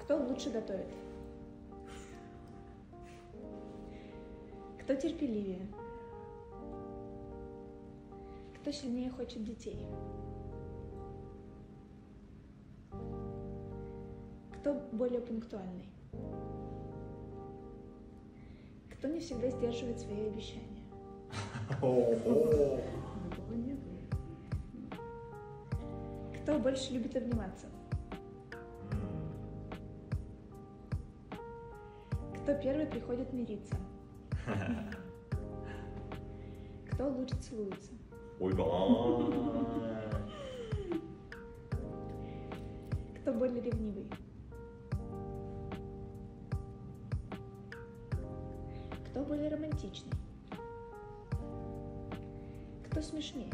Кто лучше готовит? Кто терпеливее? Кто сильнее хочет детей? Кто более пунктуальный? Кто не всегда сдерживает свои обещания? Такого нет. Кто больше любит обниматься? Кто первый приходит мириться? Кто лучше целуется? Ой, Кто более ревнивый? Кто более романтичный? Кто смешнее?